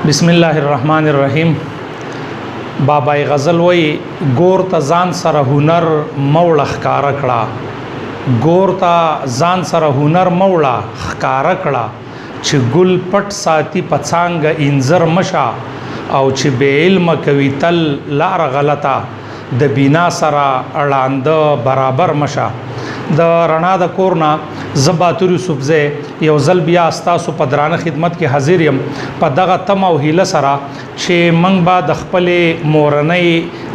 बिस्मिल्लाहिर्रहमानिर्रहीम। बाबा गज़ल वही गोर ता ज़ान सर हुनर मौला ख़कार कड़ा, गोर ता ज़ान सर हुनर मौला ख़कार कड़ा, छि गुल पट साती पचांग इंजर मशा और छि बेइल्म कवी तल लार गलता द बिना सरा अड़ांद बराबर मशा। द रना द कोरना ज़बातुर यूसुफ़ज़े यौ ज़ल बिया अस्तासु पदरान खिदमत के हाजिर यम प दगा तम और हीला सरा छे मंग बा दखपले मोरनई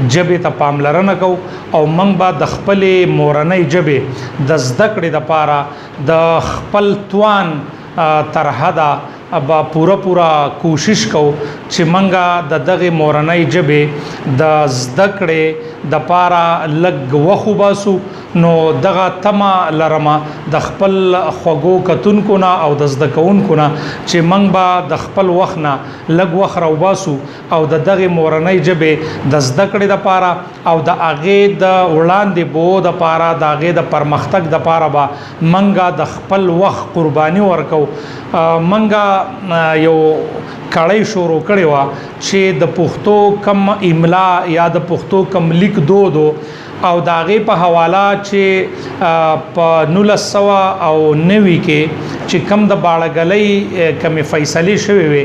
जबे त पामलरन को और मंग बा दखपले मोरनई जबे दज़दकड़े द पारा द खपल त्वान तरहदा अब पूरा कोशिश को छि मंगा द दगे मोरनई जबे द ज़दकड़े द पारा लग वखु बासु नो दगा तमा लरमा द खपल ख़्वगो कतुन को ना और दज़दकउन को ना छि मंग बा द खपल वखना लग वख रउबासु और द दगे मोरनई जबे द ज़दकड़े द पारा और द आगे द उड़ान बो द पारा द आगे द परमख्तक द पारा बा मंगा द खपल वख कुर्बानी वर्को मंगा यो कड़ाई शोरो कड़े वा छे द पुख्तो कम इमला या द पुख्तो कम लिख दो और दागे प हवाला चे प 1990 के चे कम द बाड़गलई कम फ़ैसले शवे वे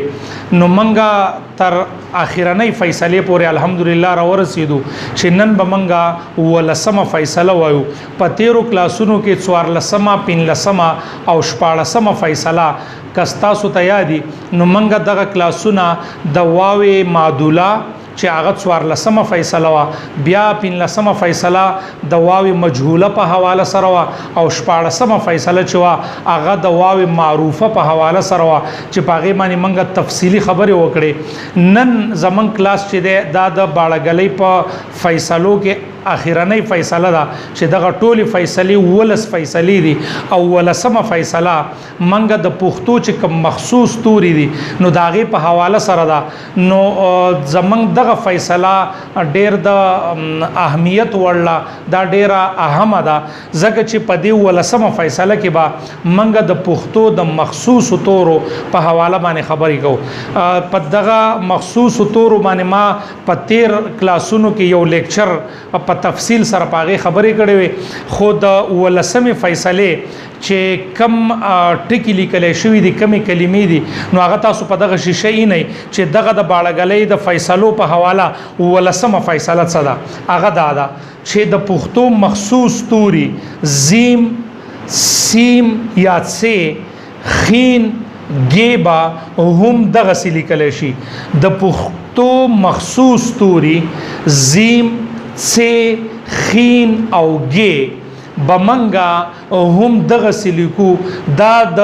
नो मंगा तर आखिरनई फ़ैसले पूरे अल्हम्दुलिल्लाह रसीदू चे नन बमंगा वलसमा फ़ैसला वायु प 13 क्लासुनों के 4 लसमा 5 लसमा और 16 लसमा फ़ैसला कस्ता सुतयादी नो मंगा दगा क्लासुना दवावे मादुला चे आगत 4 लसमा फ़ैसला वा ब्या 5 लसमा फ़ैसला दवावी मजहूला प हवाला सरवा और 16 लसमा फ़ैसला चवा आगा दवावी मारूफ़ा प हवाला सरवा चे पागे मानी मंगा तफसीली खबर वकड़े नन जमन क्लास चे दे दा बाड़गलई प फ़ैसलों के आखिरनई फ़ैसला दा चे दगा टोली फ़ैसली वलस फ़ैसली दी और वलसमा फ़ैसला मंगा द पुख्तो चे कम मखसूस तूरी दी नो दागे प हवाला सर दा नो जमन दगा फ़ैसला डेर द अहमियत वल्ला दा डेरा अहम दा जग चे पदे वलसमा फ़ैसला के बा मंगा द पुख्तो द मखसूस तोरो प हवाला माने खबरी को प दगा मखसूस तोरो माने मा प 13 क्लासुनों के यो लेक्चर प तफसील सर पागे खबरें कड़े हुए खुद वलसम फ़ैसले चे कम टिकी लिखले शुवी दी कमी कलिमी दी नो आगा तासु प दगा शीशे ही नहीं चे दगा द बाड़गलई द फ़ैसलों प हवाला वलसम फ़ैसला सदा आगा दादा चे द पुख्तो मखसूस तूरी जीम सीम या से खीन गेबा हम दगसी लिखलेशी द पुख्तो मखसूस तूरी जीम से खीन और गे बमंगा हम दगसिलिकू दा द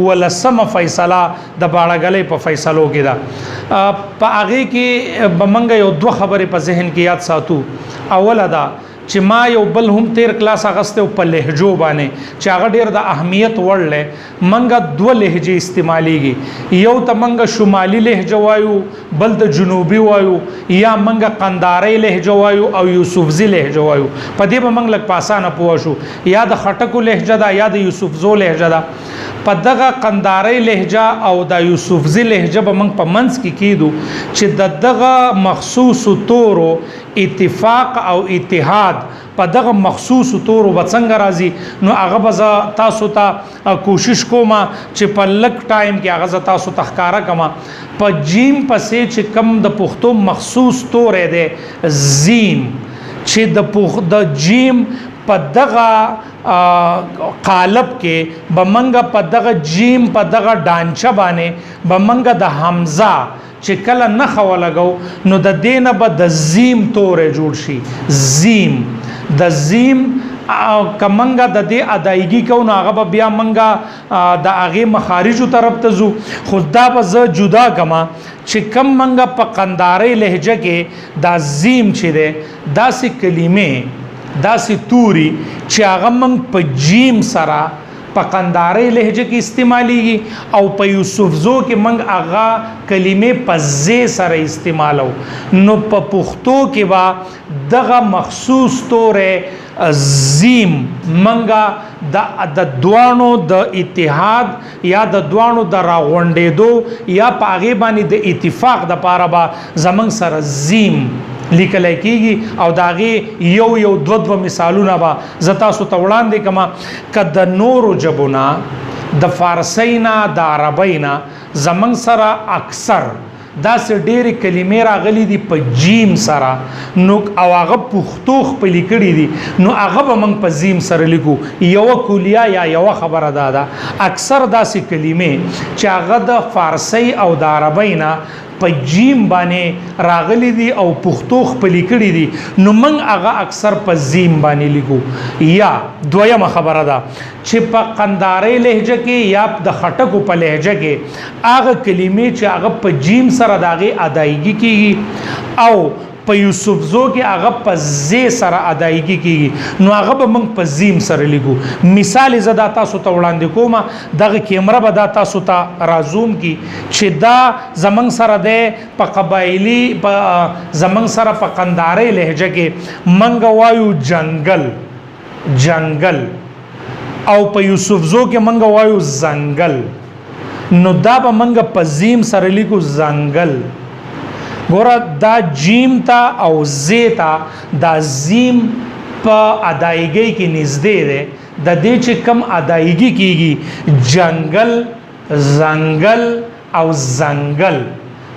वलसम फ़ैसला द बाड़गले प फ़ैसलों के दा प आगे के बमंगा यो 2 खबरें प जहन की याद सातू अवल दा चे मा यो बल हम 13 क्लास अगस्ते प लहजो बाने चागा डेर द अहमियत वर्ले मंगा 2 लहजे इस्तेमालीगी यो त मंगा शुमाली लहजा वायु बल द जुनूबी वायु या मंगा कंदारे लहजा वायु और यूसुफ़ज़ी लहजा वायु पदे ब मंग लग पासा न पुआशु या द खटकु लहजा दा या द यूसुफ़ज़ो लहजा दा पदगा कंदारे लहजा और द यूसुफ़ज़ी लहजा ब मंग प मंस की कीदू चे दगा मखसूस तोरो इत्तिफाक और इतिहाद पदग मखसूस तोर बचंग राजी नो आगबजा तासु ता कोशिश को मा चे पलक टाइम के आगजा तासु तखकारा कमा प जीम पसे चे कम द पुख्तो मखसूस तोर दे जीम चे द जीम पदगा कालब के बमंगा पदगा जीम पदगा डांचा बाने बमंगा द हमजा चिकल न खवा लगो नो द देन ब द जीम तोरे जोड़शी जीम द जीम कमंगा द दे अदायगी को न आगा बिया मंगा द आगे मखारिजु तरफ तजू खुदा ब ज जुदा कमा चिकम मंगा पकंदारे लहजे के द जीम छिदे दासी कलीमे दासी तूरी चागमंग प जीम सरा पकंदारे लहजे की इस्तेमाली और प यूसुफ़ज़ो के मंग आगा कलीमे पज़े सर इस्तेमाल हो नो प पुख्तो के बा दगा मखसूस तो रे زیم منګه د دوانو د اتحاد یا د دوانو د راغونډېدو یا په هغې باندې د اتفاق د پاره به زمونږ سره زیم لیکل کېږي او د هغې یو دوه مثالونه به زه تاسو ته وړاندې کړم که د نورو ژبو نه د فارسی نه د عربی نه زمونږ سره اکثر داسې ډېرې کلمې راغلي دي په جیم سره نو او هغه پښتو خپلې کړي دي نو هغه به موږ په زیم سره لیکو یوه کلیه یا یوه خبره دا ده اکثر داسې کلمې چې هغه د فارسی او د عربی نه په جیم باندې راغلي دي او پښتو خپلې کړي دي نو موږ هغه اکثر په زیم باندې لیکو یا دویمه خبره ده چې په قندارۍ لهجه کې یا د خټکو په لهجه کې هغه کلمې چې هغه په جیم سره د هغې ادایګي کېږي او په یوسفزو کې هغه په زی سره ادایګي کېږي نو هغه به موږ په زیم سره لیکو مثال زه دا تاسو ته وړاندې کوم دغه کیمره به دا تاسو ته رازوم کی چې دا زمونږ سره دی په قبایلي په زمونږ سره په قندارۍ لهجه کې منګه وایو جنګل او په یوسفزو کې منګه وایو ځنګل نو دا به منګه په زیم سره لیکو ځنګل ګوره دا جیم تا او زی تا دا زیم په ادایګۍ کې نږدې دی د دې چې کم ادایګي کېږي جنګل ځنګل او ځنګل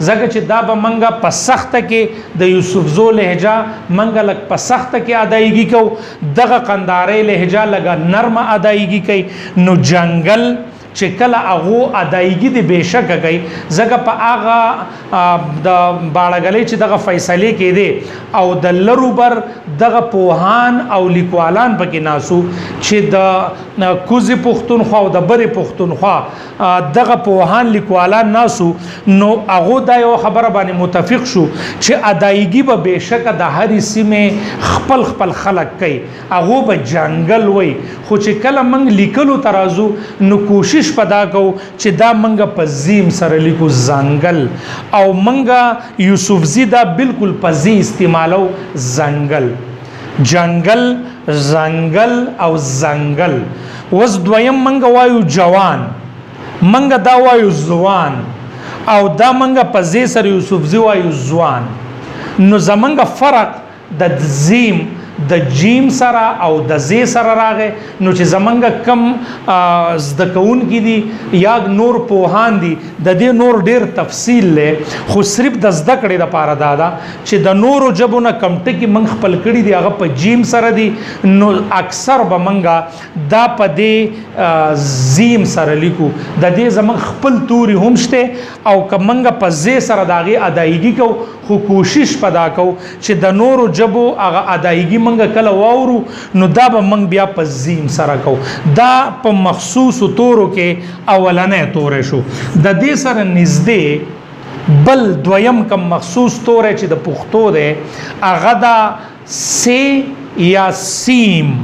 ځکه چې دا به منګه په سخته کې د یوسفزو لهجه منګه لږ په سخته کې ادایګي کوو دغه قندارۍ لهجه لږه نرمه ادایګي کوي نو جنګل چې کله هغو ادایګي دې بېشکه کوي ځکه په هغه د باړهګلۍ چې دغه فیصلې کېدې او د لرو بر دغه پوهان او لیکوالان پکې ناسو چې د کوزي پښتونخوا او د برې پښتونخوا دغه پوهان لیکوالان ناسو نو هغو دا یوه خبره باندې متفق شو چې ادایګي به بېشکه د هرې سیمې خپل خلک کوي هغو به جنګل وي خو چې کله موږ لیکلو ته راځو نو کوشش پدا کو چې دا منګه په زیم سره لیکو ځنګل او منګه یوسفزی دا بالکل په زی استعمالو ځنګل جنګل ځنګل او ځنګل وس دویم منګه وایو جوان منګه دا وایو ځوان او دا منګه په زی سره یوسفزی وایو ځوان نو زمنګه فرق د زیم د جیم سره او د زی سره راغی نو چې زمنګه کم زده کوونکي دي یا نور پوهان دي د دې نور ډیر تفصیل لې خو صرف د زده کړې دپاره دا ده چې د نورو ژبو نه کم ټکي موږ خپل کړي دي هغه په جیم سره دي نو اکثر به موږ دا په دې زیم سره لیکو د دې زموږ خپل توري هم شته او که موږ په زی سره د هغې ادایګي کوو خو کوشش پدا کو چې د نورو ژبو هغه ادایګي منګه کله واورو نو دا به منګ بیا په زیم سره کو دا په مخصوصو تورو کې اولنې تورې شو د دې سره نږدې بل دویم کم مخصوص تورې چې د پښتو دی هغه دا سی یا سیم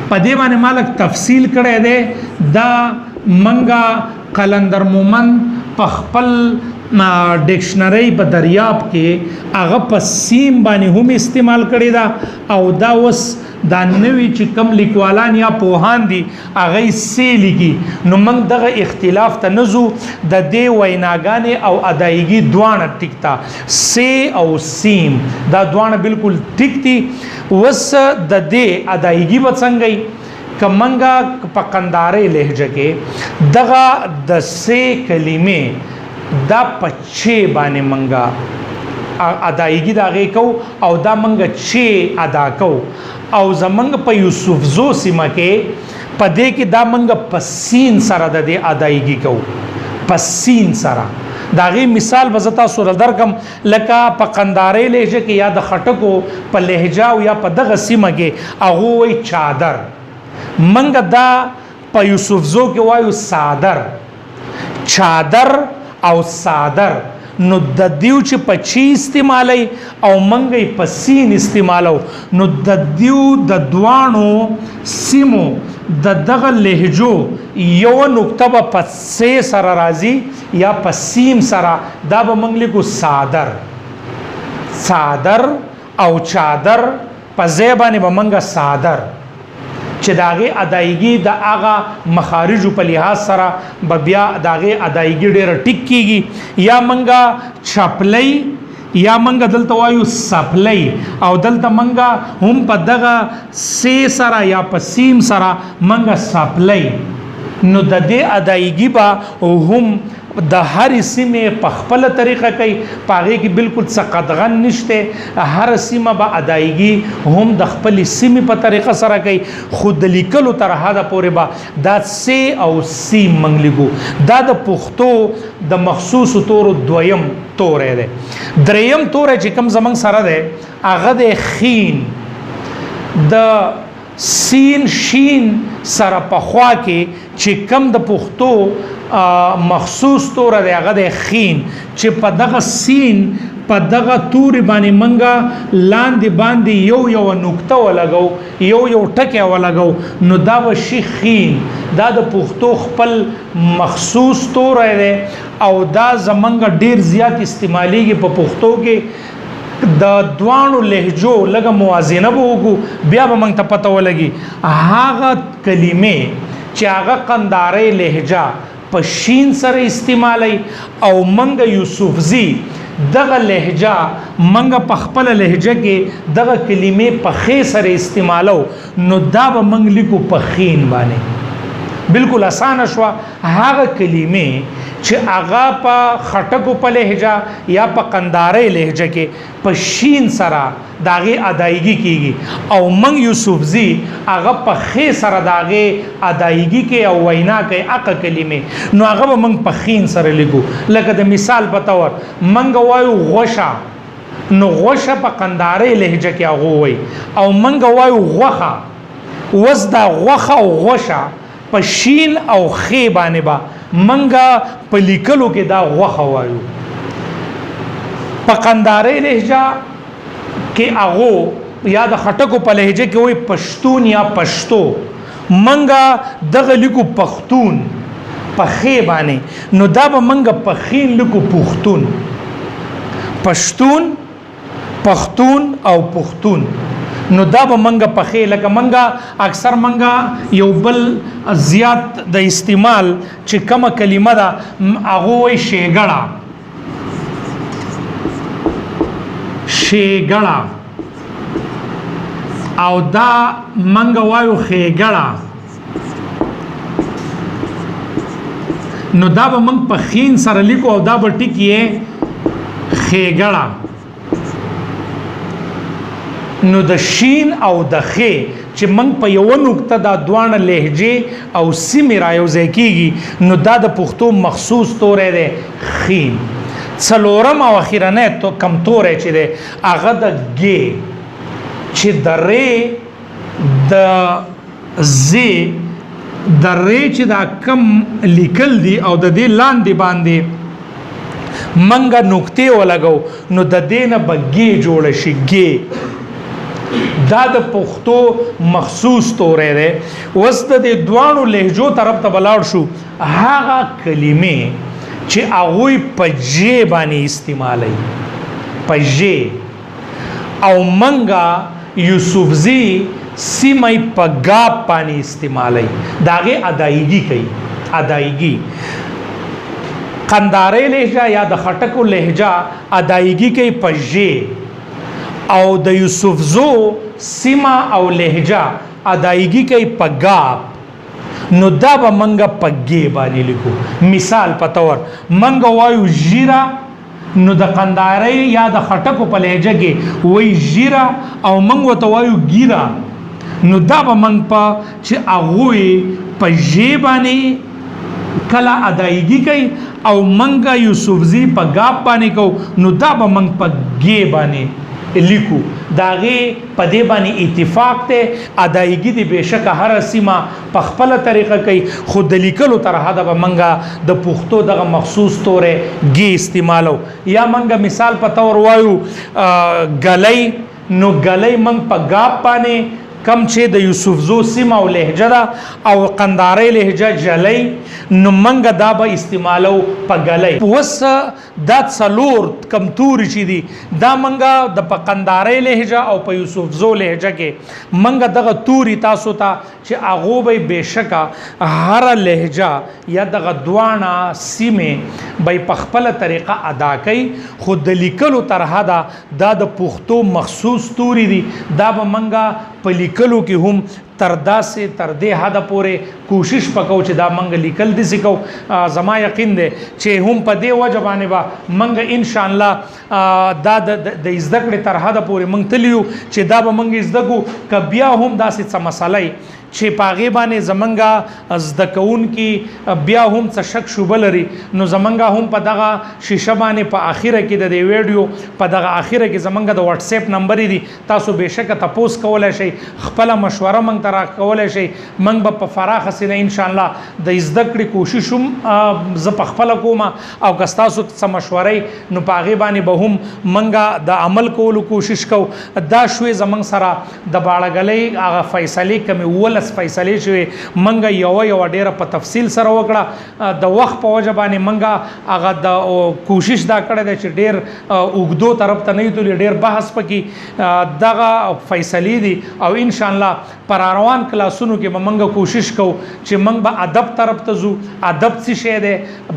په دې باندې مالک تفصیل کړی دی دا منګه قلندر مومن په خپل ډکشنری په دریاب کې هغه په سیم باندې هم استعمال کړی دا او دا اوس دا نوی چې کم لیکوالان یا پوهان دي هغه سی لیکي نو موږ دغه اختلاف ته نزو د دې ویناګانې او ادایګي دواړه ټیک تا سی او سیم دا دواړه بالکل ټیک دي وس د دې ادایګي به څنګه کمنګه په قندارۍ لهجه کې دغه د سی کلمې دا پچې باندې منګه ادایګي دا غي کو او دا منګه چې ادا کو او زمنګ په یوسفزو سیمه کې پدې کې دا منګه پسین سره د دې ادایګي کو پسین سره دا غي مثال بزتا سور درکم لکه په قندارۍ لهجه کې یا د خټکو په لهجه او یا په دغه سیمه کې هغه وي چادر منګه دا په یوسفزو کې وایو صادر چادر او صادر نو د دیو چې په چی استعمالي او منګي په سین استعمالو نو د دیو د دوانو سیمو د دغه لهجو یو نقطه په سی سره راځي یا په سیم سره دا به منګ لیکو صادر او چادر په ځای باندې به منګه صادر چې د هغې ادایګي د هغه مخارجو په لحاظ سره به بیا د هغې ادایګي ډېره ټیک کېږي یا منګه چپلی یا منګه دلته وایو سپلی او دلته منګه هم په دغه سی سره یا په سیم سره منګه سپلی نو د دې ادایګي به هم د هر سیمه په خپل طریقه کوي پاغه کې بالکل څه قدغن نشته هر سیمه به ادایګي هم د خپل سیمه په طریقه سره کوي خود لیکلو تر هدا پورې به دا سی او سیم منګلګو دا د پښتو د مخصوص تور دویم تور دی دریم تور چې کوم زمنګ سره دی هغه د خین د سین شین سره په خوا کې چې کم د پښتو مخصوص تور دی هغه د خین چې په دغه سین په دغه توري باندې منګه لاندې باندې یو نقطه ولګو یو ټکی ولګو نو دا به شي خین دا د پښتو خپل مخصوص تور دی او دا زمنګ ډیر زیات استعماليږي په پښتو کې د دوانو لهجو لګه موازنه وګو بیا به موږ ته پته ولګي هغه کلمې چې هغه قنداري لهجه په شین سره استعمالي او منګه یوسفزي دغه لهجه منګه په خپل لهجه کې دغه کلمې په خې سره استعمالو نو دا به منګ لیکو په خین باندې بالکل اسانه شو هغه کلمې چې هغه په خټکو په لهجه یا په قنداري لهجه کې په شین سره داغه ادایګي کیږي او من یوسفزي هغه په خې سره داغه ادایګي کې او وینا کې اق کلمې نو هغه من په خین سره لیکو لکه د مثال په تور منګ وایو غوشه نو غوشه په قنداري لهجه کې هغه وای او منګ وایو غوخه وز دا غوخه او غوشه په شین او خې باندې با منګه په لیکلو کې دا غوخه وایو په قنداري لهجه کې هغه یا د خټکو په لهجه کې وای پښتون یا پښتو منګه دغه لیکو پښتون په خې باندې نو دا به منګه په خین لیکو پښتون پښتون پښتون او پښتون نو دا به منګه پخې لکه منګه اکثر منګه یو بل زیات د استعمال چې کومه کلمه ده هغه وي شیګړه او دا منګه وایو خېګړه نو دا به منګ په خین سره لیکو او دا به ټکی خېګړه نو د شین او د خې چې منګ په یو نقطه دا دوانه لهجه او سیمه را یو ځای کیږي نو دا د پښتو مخصوص تور دی خین څلورم او اخیرنه تو کم تور چې دی هغه د ګ چې د ر د ز د ر چې دا کم لیکل دی او د دې لاندې باندې منګه نقطې ولګو نو د دینه بګي جوړ شي ګ دا د پښتو مخصوص تورې ده وس د دوانو لهجو طرف ته بلاړ شو هغه کلمې چې هغه په ج باندې استعمالي په ج او منګه یوسفزي سیمای په غا باندې استعمالي داغه ادایګي کوي ادایګي قنداري لهجه یا د خټکو لهجه ادایګي کوي په ج او د یوسفزو سیما او لهجه ادایګي کوي په غاب نو دا به منګه په ګي باندې لیکو مثال په تور منګه وایو جیرا نو د قنداري یا د خټکو په لهجه کې وای جیرا او منګه تو وایو ګیرا نو دا به منګ په چې هغه په ژ باندې کلا ادایګي کوي او منګه یوسفزي په غاب باندې کو نو دا به منګ په ګي باندې لیکو داغه په دې باندې اتفاق ته ادایګي دي بهشکه هر سیمه په خپل طریقه کوي خود لیکلو تر هدا به منګه د پښتو دغه مخصوص تورې ګي استعمالو یا منګه مثال په تور وایو غلې نو غلې منګ په غاب باندې کم چې د یوسفزو سیمه او لهجه ده او قندارۍ لهجه جلی نو منګه دا به استعمالو په ګلی وس دا څلور کم توري چې دي دا منګه د په قندارۍ لهجه او په یوسفزو لهجه کې منګه دغه توري تاسو ته چې هغو به بېشکه هره لهجه یا دغه دواړه سیمې به په خپله طریقه ادا کوي خو د لیکلو طرحه ده دا د پښتو مخصوص توري دي دا به منګه په لیکلو کې هم تر دې حده پورې کوشش وکړو چې دا منګه لیکل دي سکو زما یقین دی چې هم په دې وجه باندې به منګه ان شاء الله دا د زده کړې تر حده پورې منګ تلیو چې دا به منګه زده کو که بیا هم داسې څه مسله چې پاغې باندې زمنګا زده کوونکي بیا هم څه شک شوبه لري نو زمنګا هم په دغه شیشه باندې په اخره کې د دې ویډیو په دغه اخره کې زمنګا د واتس اپ نمبر دی تاسو بهشکه تاسو کولای شئ خپل مشوره مونږ ته راکولای شئ مونږ به په فراخه سینه ان شاء الله د زده کړې کوشش هم ز په خپل کوم او که تاسو څه مشورې نو پاغې باندې به هم مونږه د عمل کولو کوشش کو دا شوي زمنګ سره د باړګلې هغه فیصله کوي ولس فیصله شوی منګه یو ډیره په تفصیل سره وکړه د وخت په وجه باندې منګه هغه د کوشش دا کړی دی چې ډیر اوږدو طرف ته نه یتلی ډیر بحث پکې دغه فیصلې دي او ان شاء الله پر روان کلاسونو کې به منګه کوشش کوو چې منګ به ادب طرف ته ځو ادب څه شی دی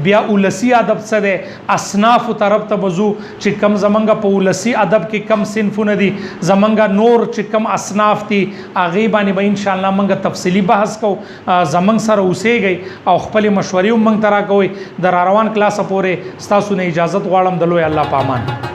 بیا ولسی ادب څه دی اصناف طرف ته وځو چې کم زمنګ په ولسی ادب کې کم صنفونه دي زمنګ نور چې کم اصناف دي هغې باندې به ان شاء الله منګه تفصیلی بحث کو زمنګ سره اوسېږئ او خپل مشورې هم منګ ته راکوئ د روان کلاس پورې ستاسو نه اجازت غواړم د لوی الله په امان